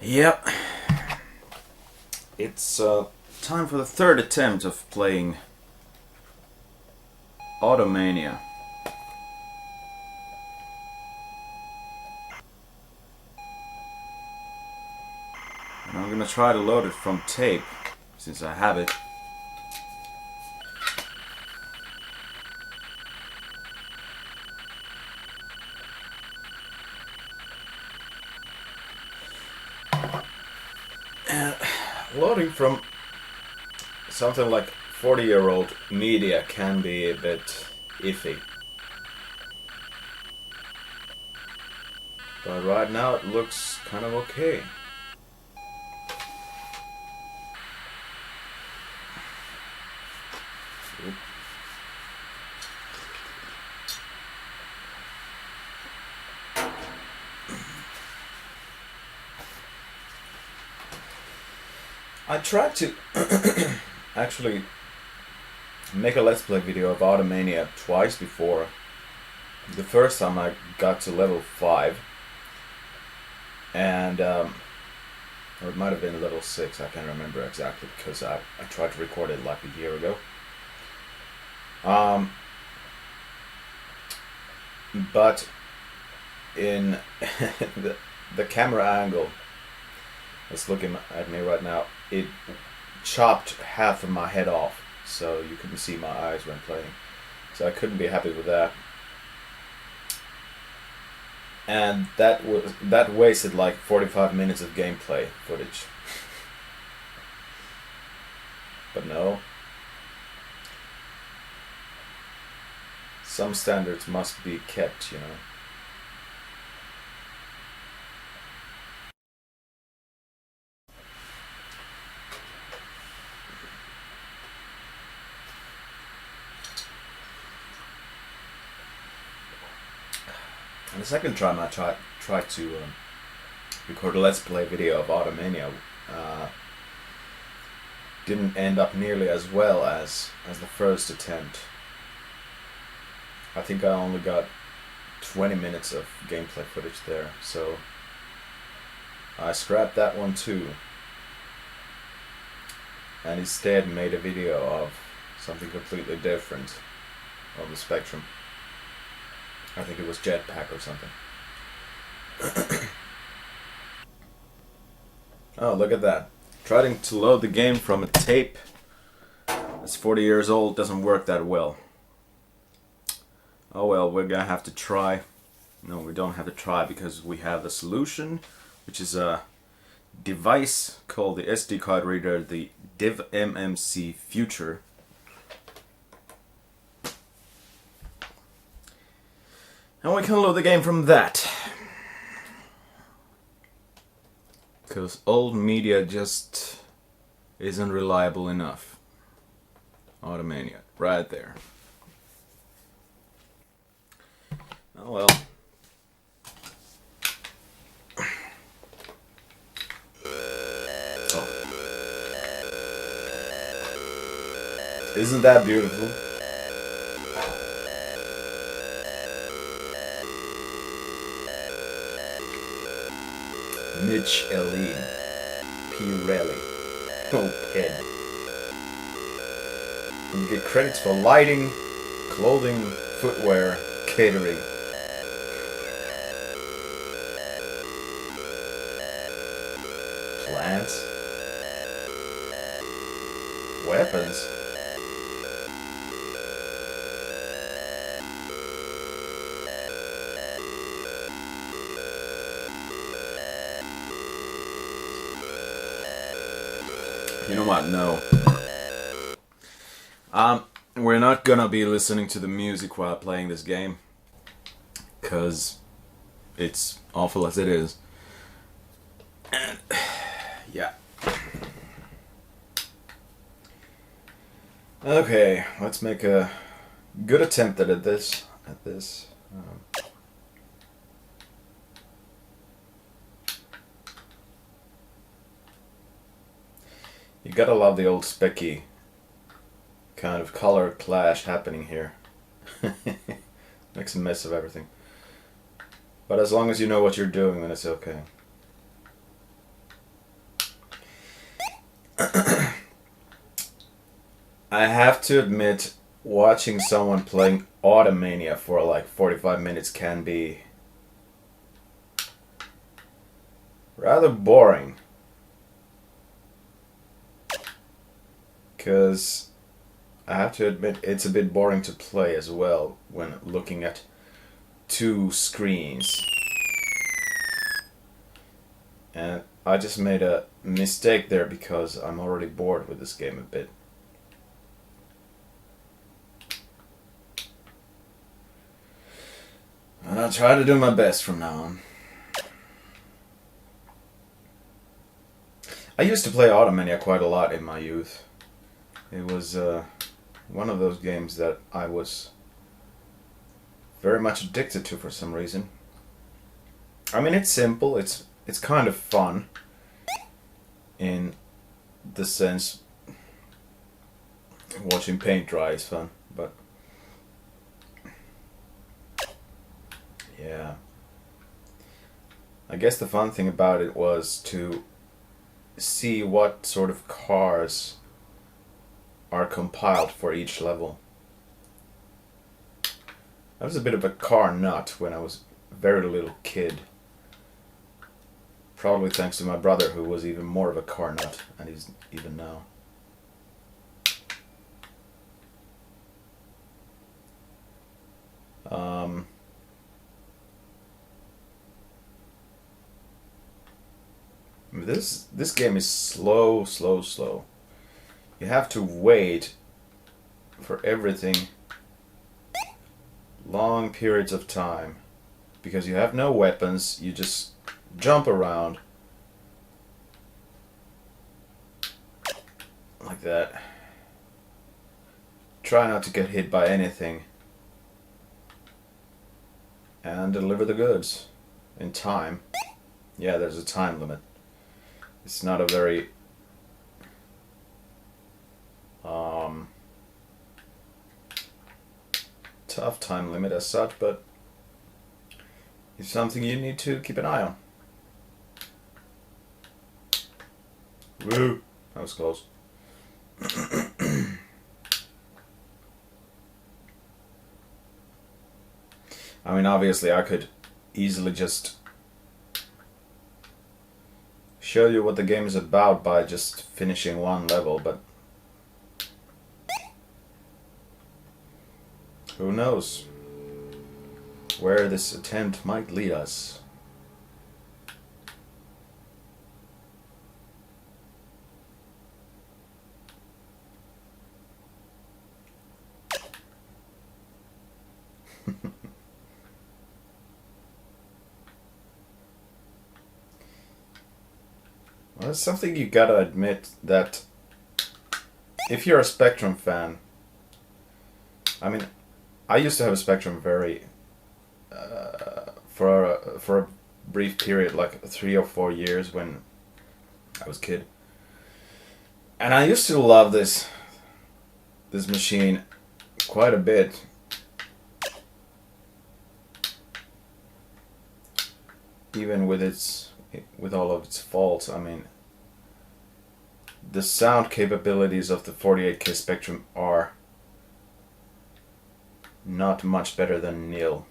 Yep. It's time for the third attempt of playing Automania. And I'm gonna try to load it from tape, since I have it. Loading from something like 40-year-old media can be a bit iffy. But right now it looks kind of okay. I tried to actually make a Let's Play video of Automania twice before. The first time I got to level 5, and or it might have been level 6, I can't remember exactly, because I tried to record it like a year ago. But in the camera angle that's looking at me right now, it chopped half of my head off, so you couldn't see my eyes when playing. So I couldn't be happy with that. And that wasted like 45 minutes of gameplay footage. But no. Some standards must be kept, you know. And the second time I tried to record a Let's Play video of Automania, didn't end up nearly as well as the first attempt. I think I only got 20 minutes of gameplay footage there, so I scrapped that one too, and instead made a video of something completely different on the spectrum. I think it was Jetpack or something. Oh, look at that. Trying to load the game from a tape that's 40 years old doesn't work that well. Oh well, we're gonna have to try. No, we don't have to try, because we have the solution, which is a device called the SD card reader, the Div MMC Future. And we can load the game from that. Because old media just isn't reliable enough. Automania, right there. Oh well. Oh. Isn't that beautiful? Mitch Eline Pirelli. Oh, Ed. You get credits for lighting, clothing, footwear, catering. Plants. Weapons. You know what? No. We're not gonna be listening to the music while playing this game, cause it's awful as it is. And yeah. Okay, let's make a good attempt at this. You gotta love the old specky kind of color clash happening here. Makes a mess of everything. But as long as you know what you're doing, then it's okay. I have to admit, watching someone playing Automania for like 45 minutes can be rather boring. Because I have to admit, it's a bit boring to play as well when looking at two screens. And I just made a mistake there because I'm already bored with this game a bit. And I'll try to do my best from now on. I used to play Automania quite a lot in my youth. It was one of those games that I was very much addicted to for some reason. I mean, it's simple, it's kind of fun in the sense watching paint dry is fun, but yeah. I guess the fun thing about it was to see what sort of cars are compiled for each level. I was a bit of a car nut when I was a very little kid. Probably thanks to my brother, who was even more of a car nut, and he's even now. This game is slow. You have to wait for everything long periods of time because you have no weapons, you just jump around like that. Try not to get hit by anything and deliver the goods in time. Yeah, there's a time limit. It's not a very tough time limit as such, but it's something you need to keep an eye on. Woo! That was close. I mean, obviously I could easily just show you what the game is about by just finishing one level, but who knows where this attempt might lead us. Well, it's something you gotta admit that if you're a Spectrum fan, I mean, I used to have a Spectrum for a brief period, like 3 or 4 years when I was a kid, and I used to love this machine quite a bit. Even with all of its faults, I mean, the sound capabilities of the 48K Spectrum are not much better than nil.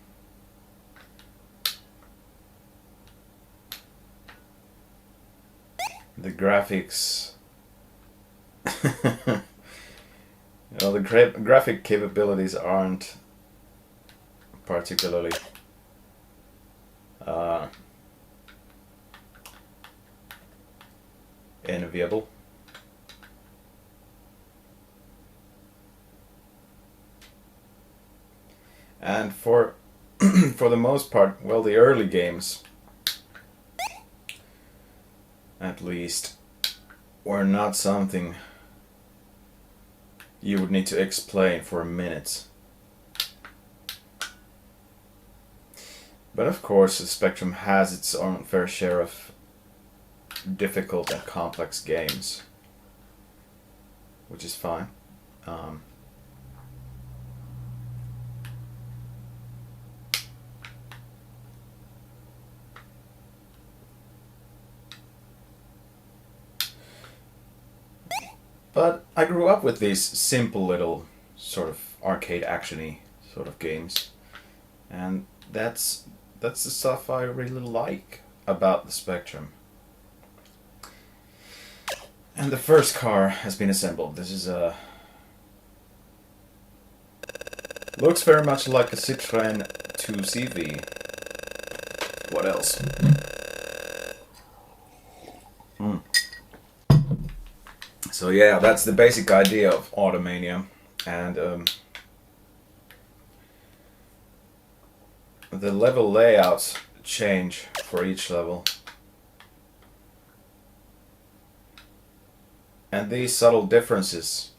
The graphics, the graphic capabilities aren't particularly enviable. And for the most part, well, the early games, at least, were not something you would need to explain for minutes. But of course, the Spectrum has its own fair share of difficult and complex games, which is fine. But I grew up with these simple little sort of arcade actiony sort of games, and that's the stuff I really like about the Spectrum. And the first car has been assembled. This is a looks very much like a Citroën 2CV. What else? So yeah, that's the basic idea of Automania, and the level layouts change for each level. And these subtle differences,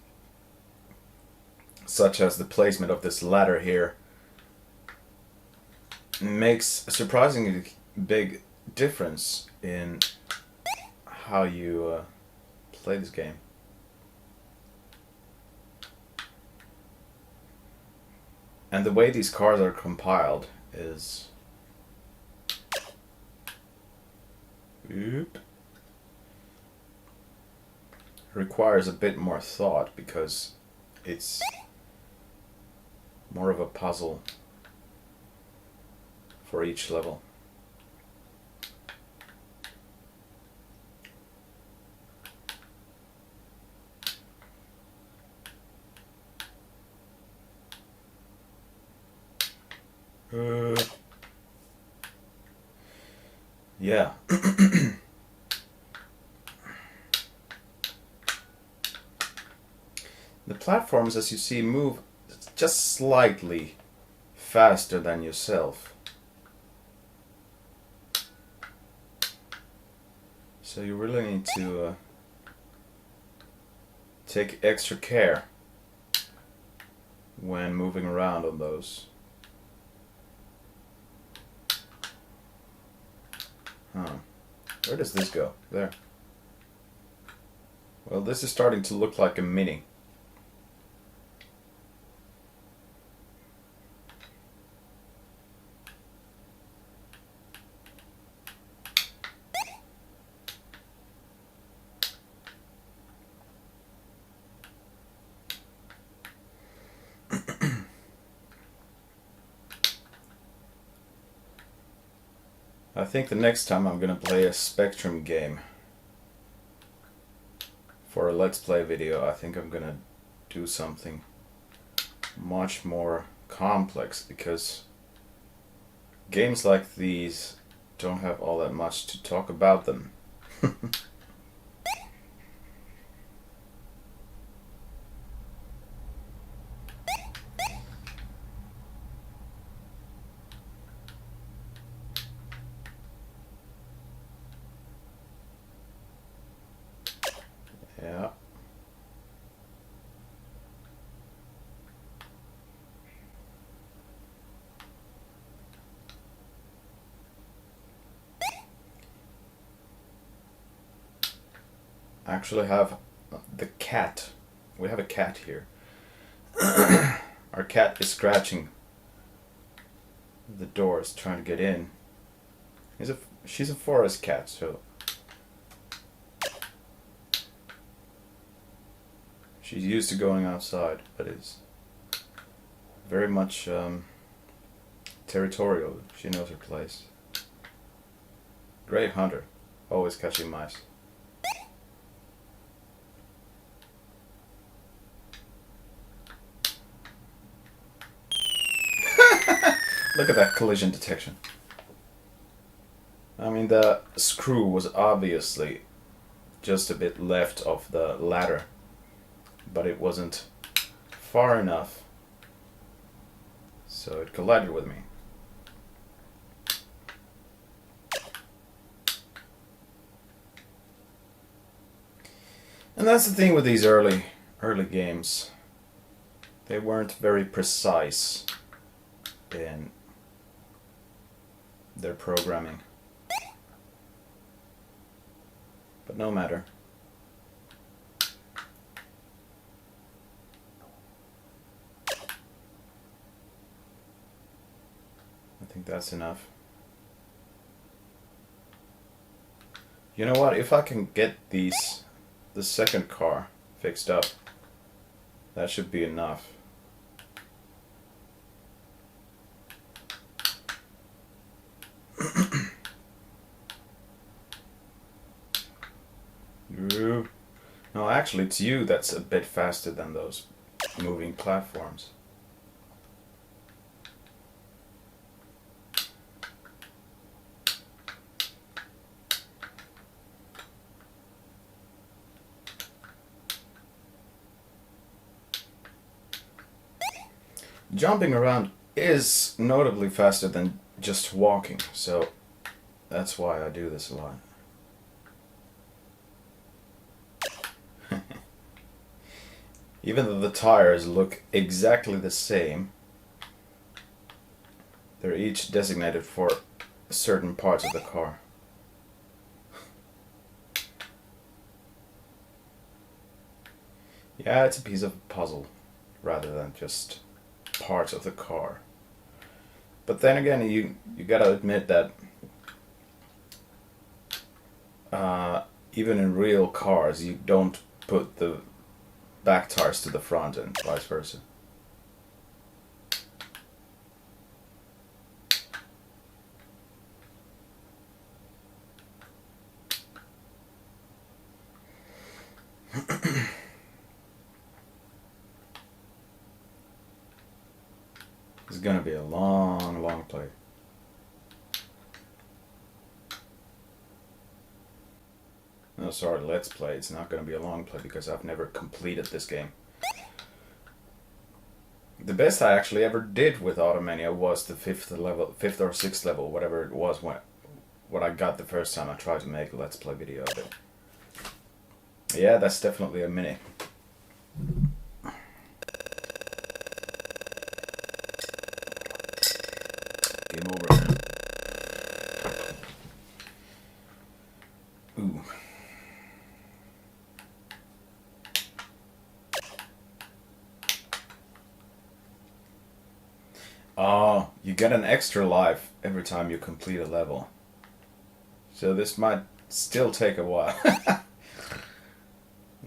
such as the placement of this ladder here, makes a surprisingly big difference in how you play this game. And the way these cars are compiled is requires a bit more thought, because it's more of a puzzle for each level. Yeah. The platforms, as you see, move just slightly faster than yourself. So you really need to take extra care when moving around on those. Where does this go? There. Well, this is starting to look like a Mini. I think the next time I'm gonna play a Spectrum game for a Let's Play video, I think I'm gonna do something much more complex, because games like these don't have all that much to talk about them. Yeah. I actually have the cat. We have a cat here. Our cat is scratching the doors, trying to get in. She's a forest cat, so she's used to going outside, but is very much territorial. She knows her place. Great hunter, always catching mice. Look at that collision detection. I mean, the screw was obviously just a bit left of the ladder, but it wasn't far enough, so it collided with me. And that's the thing with these early games. They weren't very precise in their programming. But no matter. I think that's enough. You know what, if I can get the second car fixed up. That should be enough. No, actually it's you that's a bit faster than those moving platforms. Jumping around is notably faster than just walking, so that's why I do this a lot. Even though the tires look exactly the same, they're each designated for certain parts of the car. Yeah, it's a piece of puzzle rather than just parts of the car. But then again, you gotta admit that even in real cars, you don't put the back tires to the front and vice versa. It's gonna be a long, long play. No, sorry, let's play. It's not gonna be a long play because I've never completed this game. The best I actually ever did with Automania was the fifth or sixth level, whatever it was, what I got the first time I tried to make a let's play video of it. Yeah, that's definitely a mini. Game over. Ooh. Oh, you get an extra life every time you complete a level. So this might still take a while.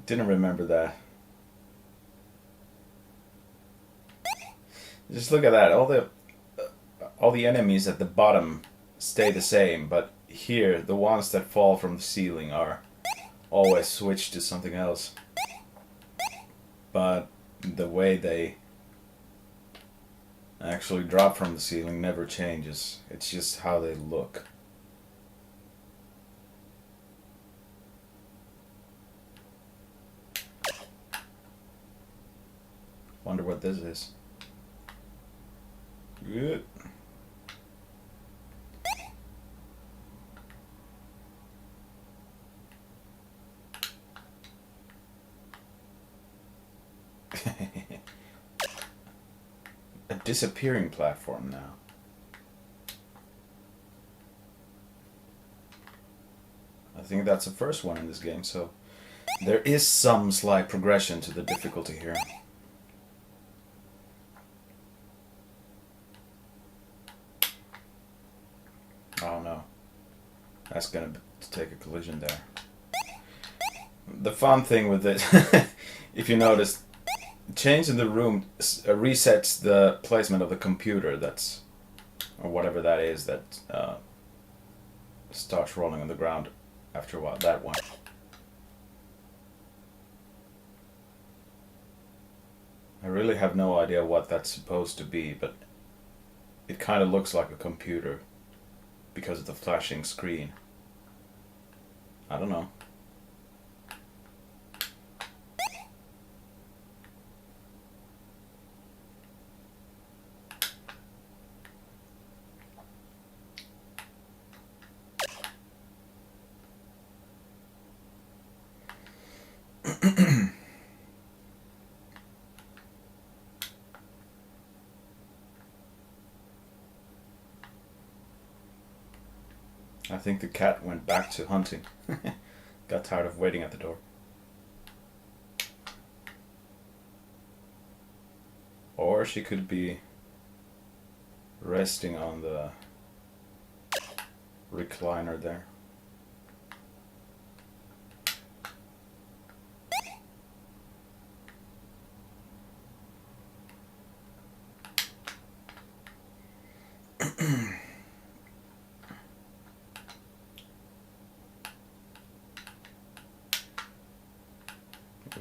Didn't remember that. Just look at that. All the enemies at the bottom stay the same, but here the ones that fall from the ceiling are always switched to something else. But the way they actually drop from the ceiling never changes. It's just how they look. Wonder what this is. Good. A disappearing platform now. I think that's the first one in this game, so there is some slight progression to the difficulty here. Oh no, that's gonna take a collision there. The fun thing with this, if you notice, change in the room resets the placement of the computer that's, or whatever that is, that starts rolling on the ground after a while, that one. I really have no idea what that's supposed to be, but it kind of looks like a computer because of the flashing screen. I don't know. I think the cat went back to hunting. Got tired of waiting at the door. Or she could be resting on the recliner there.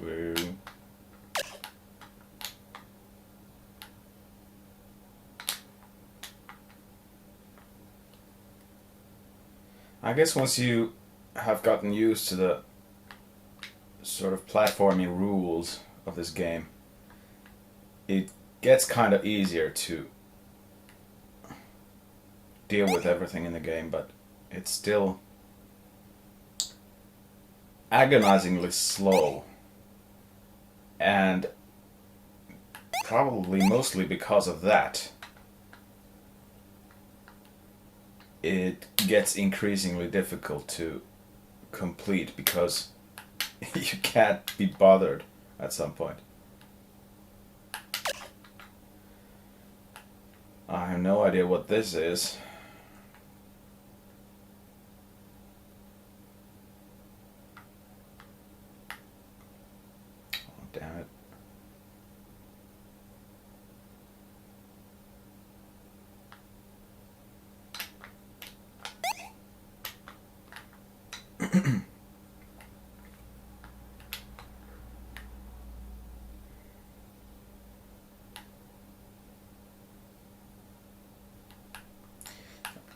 Woo. I guess once you have gotten used to the sort of platforming rules of this game, it gets kind of easier to deal with everything in the game, but it's still agonizingly slow, and probably mostly because of that, it gets increasingly difficult to complete because you can't be bothered at some point. I have no idea what this is. Oh, damn it.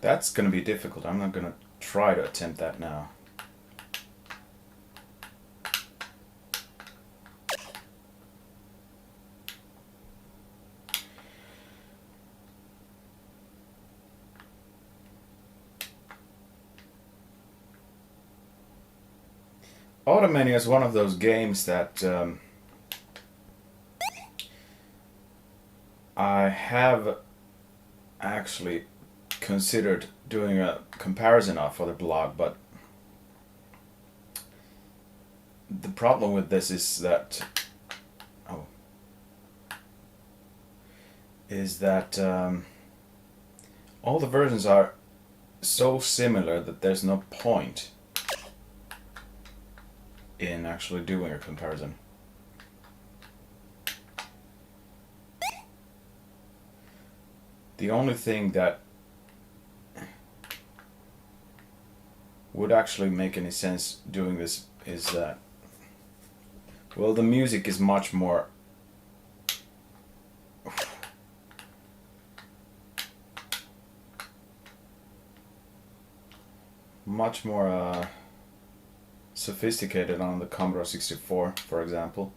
That's going to be difficult. I'm not going to try to attempt that now. Automania is one of those games that I have actually considered doing a comparison of for the blog, but the problem with this is that all the versions are so similar that there's no point in actually doing a comparison. The only thing that would actually make any sense doing this is that, well, the music is much more sophisticated on the Commodore 64, for example,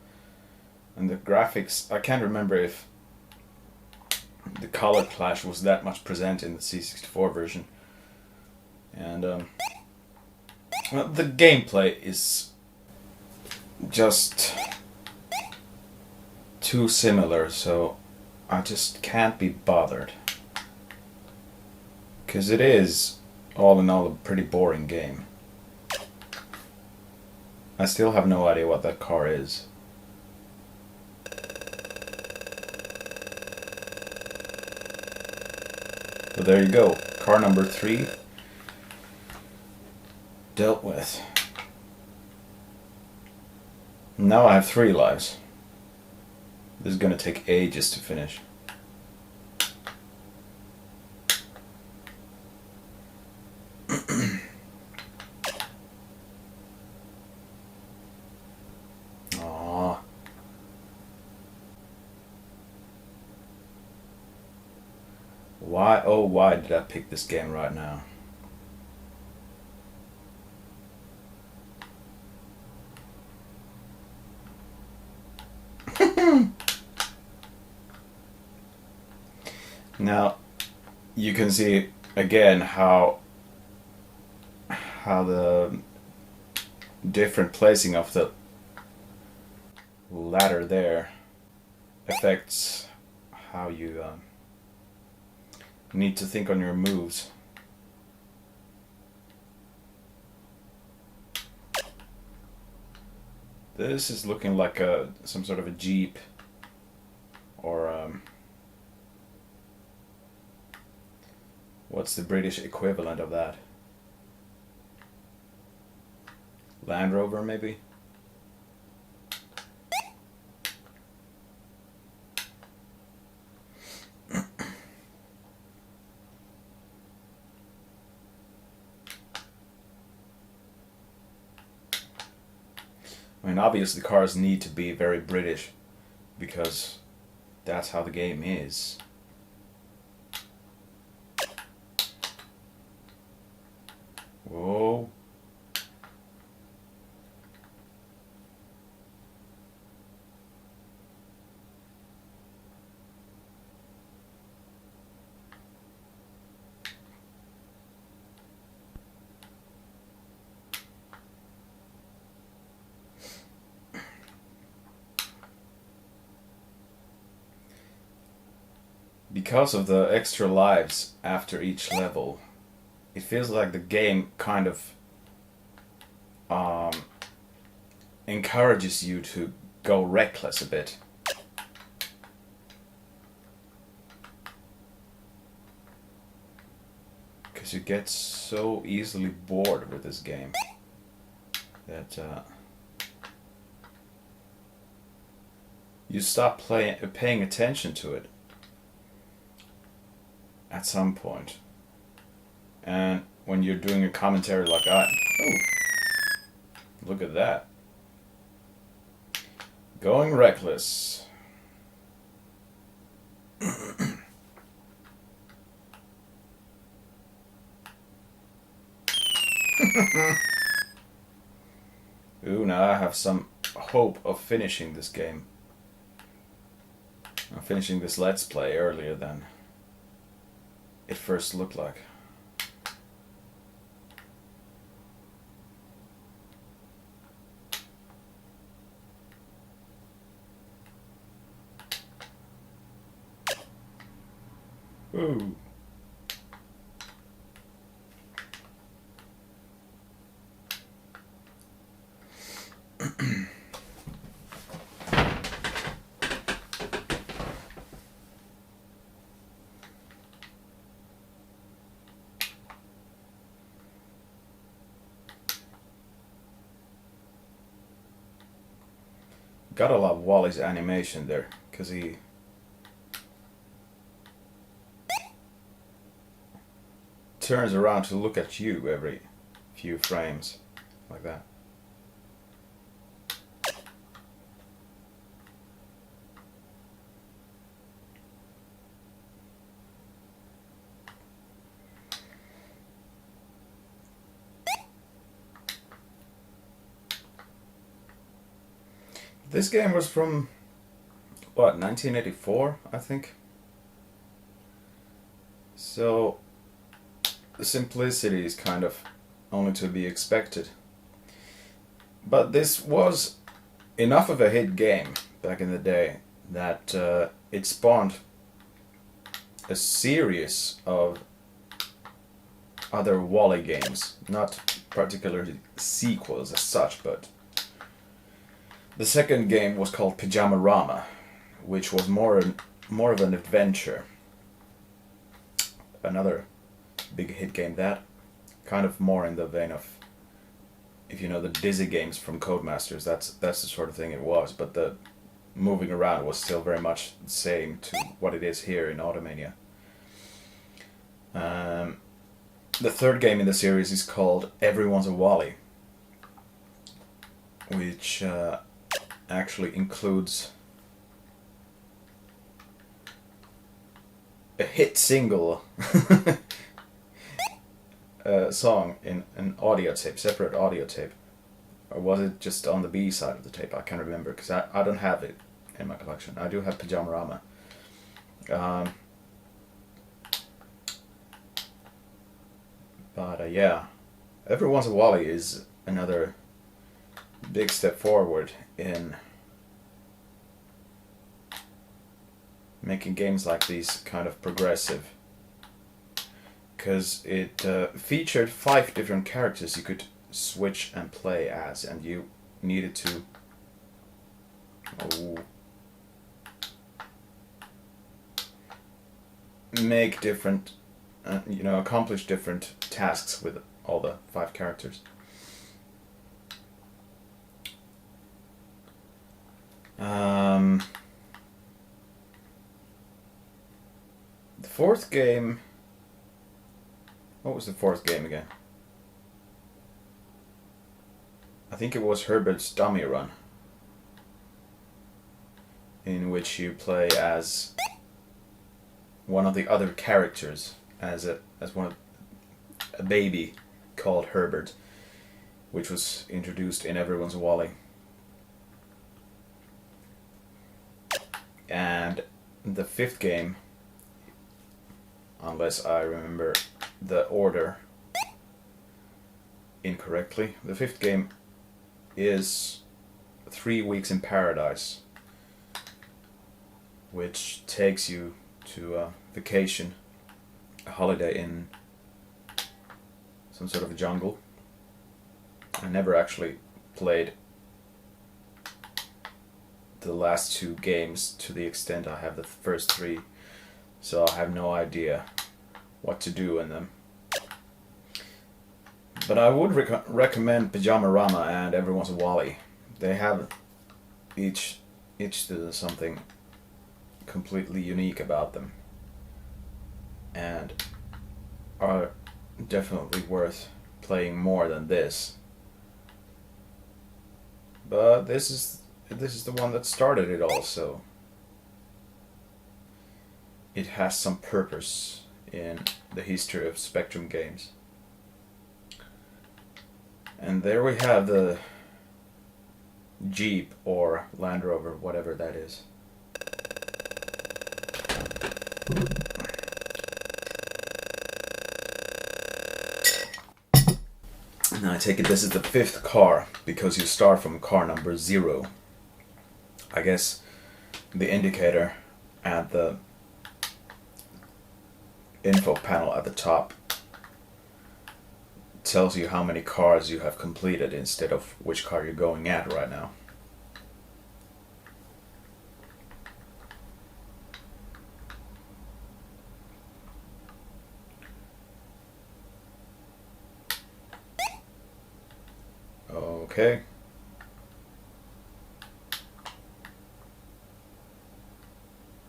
and the graphics, I can't remember if the color clash was that much present in the C64 version, and well, the gameplay is just too similar, so I just can't be bothered, because it is all in all a pretty boring game. I still have no idea what that car is. But there you go, car number 3 dealt with. Now I have 3 lives. This is gonna take ages to finish. Aww. Why, oh why did I pick this game right now? Now you can see again how the different placing of the ladder there affects how you need to think on your moves. This is looking like some sort of a jeep, or what's the British equivalent of that? Land Rover, maybe? I mean, obviously cars need to be very British, because that's how the game is. Whoa. Because of the extra lives after each level, it feels like the game kind of encourages you to go reckless a bit. Because you get so easily bored with this game that you stop paying attention to it at some point. And when you're doing a commentary like oh, look at that. Going reckless. Ooh, now I have some hope of finishing this game. I'm finishing this Let's Play earlier than it first looked like. Ooh. Gotta love Wally's animation there, because he turns around to look at you every few frames, like that. This game was from, what, 1984, I think? So the simplicity is kind of only to be expected. But this was enough of a hit game back in the day that it spawned a series of other Wally games. Not particularly sequels as such, but the second game was called Pyjamarama, which was more of an adventure. Another big hit game, that kind of more in the vein of, if you know the Dizzy games from Codemasters, that's the sort of thing it was, but the moving around was still very much the same to what it is here in Automania. The third game in the series is called Everyone's a Wally, which actually includes a hit single song in an audio tape, separate audio tape. Or was it just on the B side of the tape? I can't remember, because I don't have it in my collection. I do have Pyjamarama. But yeah, Everyone's a Wally is another big step forward in making games like these kind of progressive, because it featured 5 different characters you could switch and play as, and you needed to make different accomplish different tasks with all the 5 characters. The fourth game, what was the fourth game again? I think it was Herbert's Dummy Run, in which you play as one of the other characters, as a baby called Herbert, which was introduced in Everyone's Wally. And the fifth game, unless I remember the order incorrectly, the fifth game is 3 Weeks in Paradise, which takes you to a vacation, a holiday in some sort of a jungle. I never actually played the last 2 games to the extent I have the first 3, so I have no idea what to do in them. But I would recommend Pyjamarama and Everyone's Wally. They have each something completely unique about them, and are definitely worth playing more than this. But this is the one that started it all, so it has some purpose in the history of Spectrum games. And there we have the Jeep or Land Rover, whatever that is. Now I take it this is the 5th car, because you start from car number 0. I guess the indicator at the info panel at the top tells you how many cars you have completed instead of which car you're going at right now. Okay.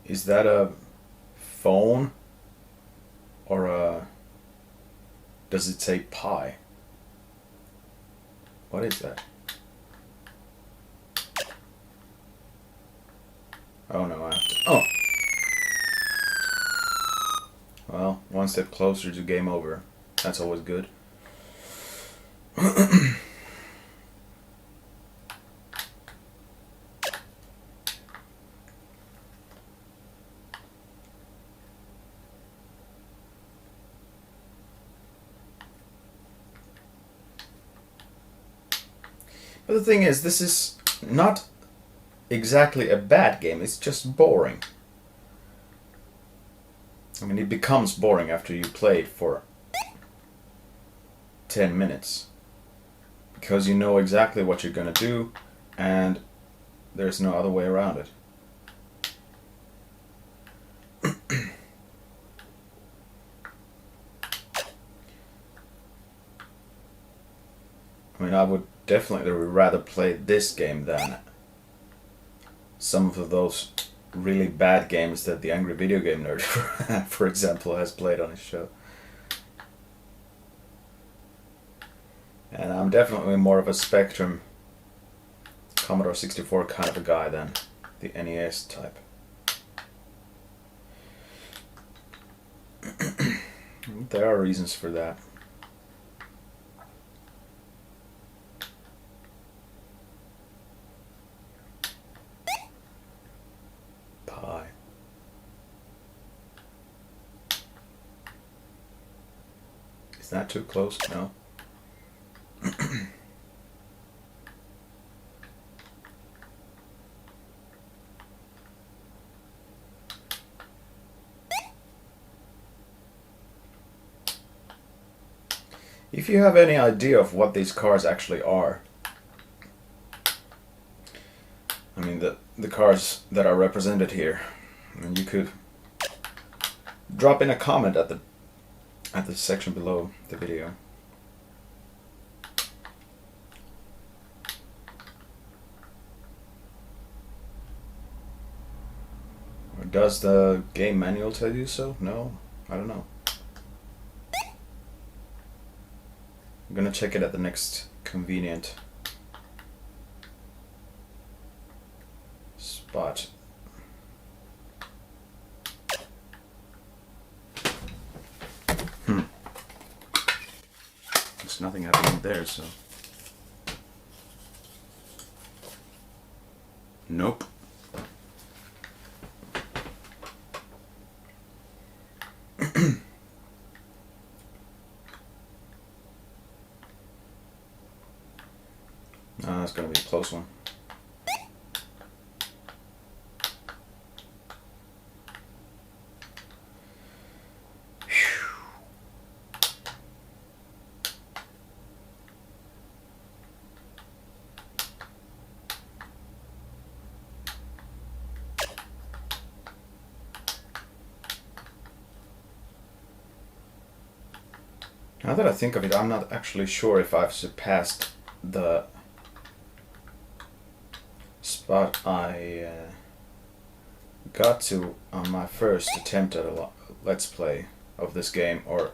Is that a phone? Or a... Does it say pie? What is that? Oh no, I have to... Oh! Well, one step closer to game over. That's always good. But the thing is, this is not exactly a bad game, it's just boring. I mean, it becomes boring after you play it for 10 minutes. Because you know exactly what you're gonna do, and there's no other way around it. I mean, I would definitely rather play this game than some of those really bad games that the Angry Video Game Nerd, for example, has played on his show. And I'm definitely more of a Spectrum Commodore 64 kind of a guy than the NES type. There are reasons for that. Pie. Is that too close? No. If you have any idea of what these cars actually are, I mean the cars that are represented here, and you could drop in a comment at the section below the video. Or does the game manual tell you so? No, I don't know. I'm gonna check it at the next convenient but there's nothing happening there, so nope. That's gonna be a close one. Now that I think of it, I'm not actually sure if I've surpassed the spot I got to on my first attempt at a Let's Play of this game, or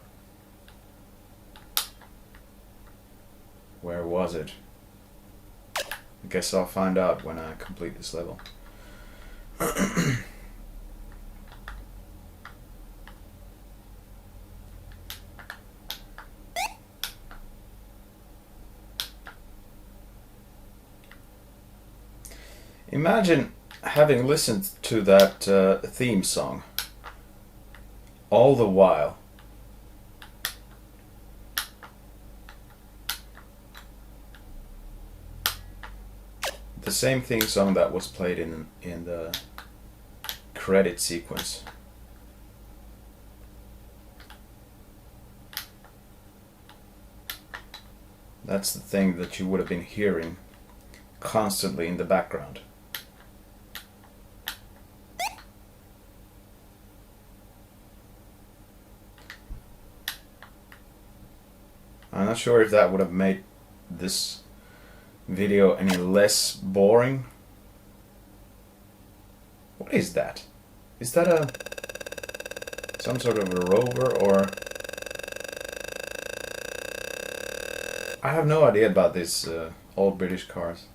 where was it? I guess I'll find out when I complete this level. Imagine having listened to that theme song all the while. The same theme song that was played in the credit sequence. That's the thing that you would have been hearing constantly in the background. I'm not sure if that would have made this video any less boring. What is that? Is that some sort of a rover, or I have no idea about these old British cars.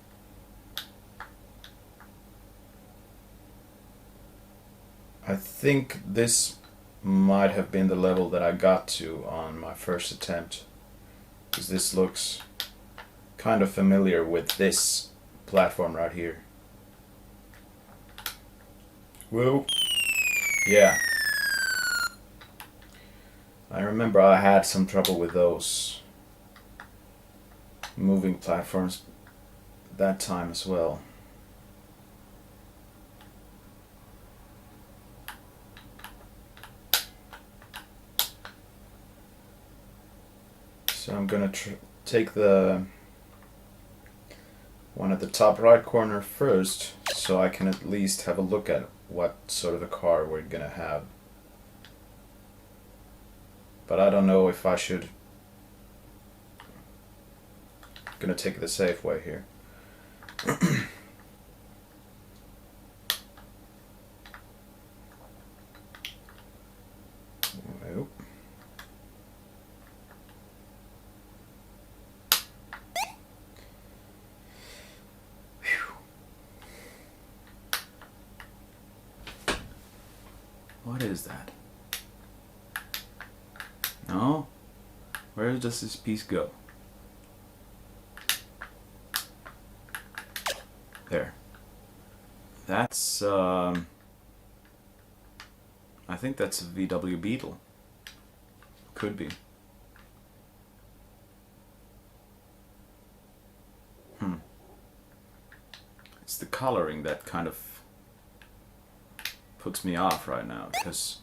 I think this might have been the level that I got to on my first attempt, because this looks kind of familiar with this platform right here. Whoa. Yeah. I remember I had some trouble with those moving platforms that time as well. So I'm gonna take the one at the top right corner first, so I can at least have a look at what sort of a car we're gonna have. But I don't know if I should. Gonna take the safe way here. Nope. What is that? No? Where does this piece go? There. That's, I think that's a VW Beetle. Could be. It's the coloring that kind of puts me off right now, because,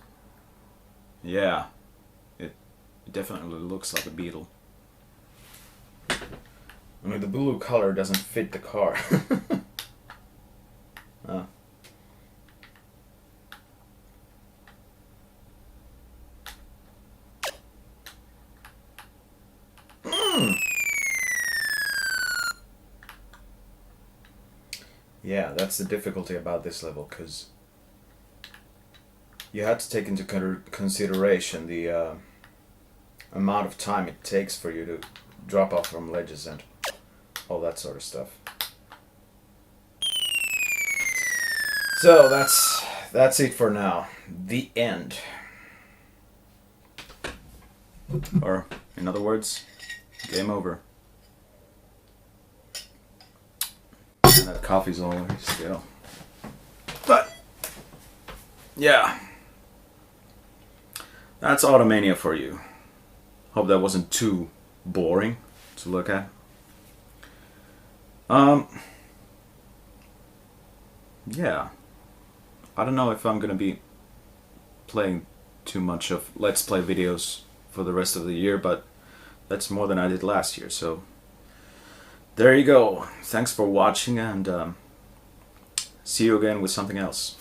yeah, it definitely looks like a Beetle. Only the blue color doesn't fit the car. Oh. Yeah, that's the difficulty about this level, because you have to take into consideration the amount of time it takes for you to drop off from ledges and all that sort of stuff. So that's it for now. The end. Or, in other words, game over. And that coffee's all over still. But, yeah. That's Automania for you. Hope that wasn't too boring to look at. Yeah. I don't know if I'm gonna be playing too much of Let's Play videos for the rest of the year, but that's more than I did last year, so there you go. Thanks for watching, and see you again with something else.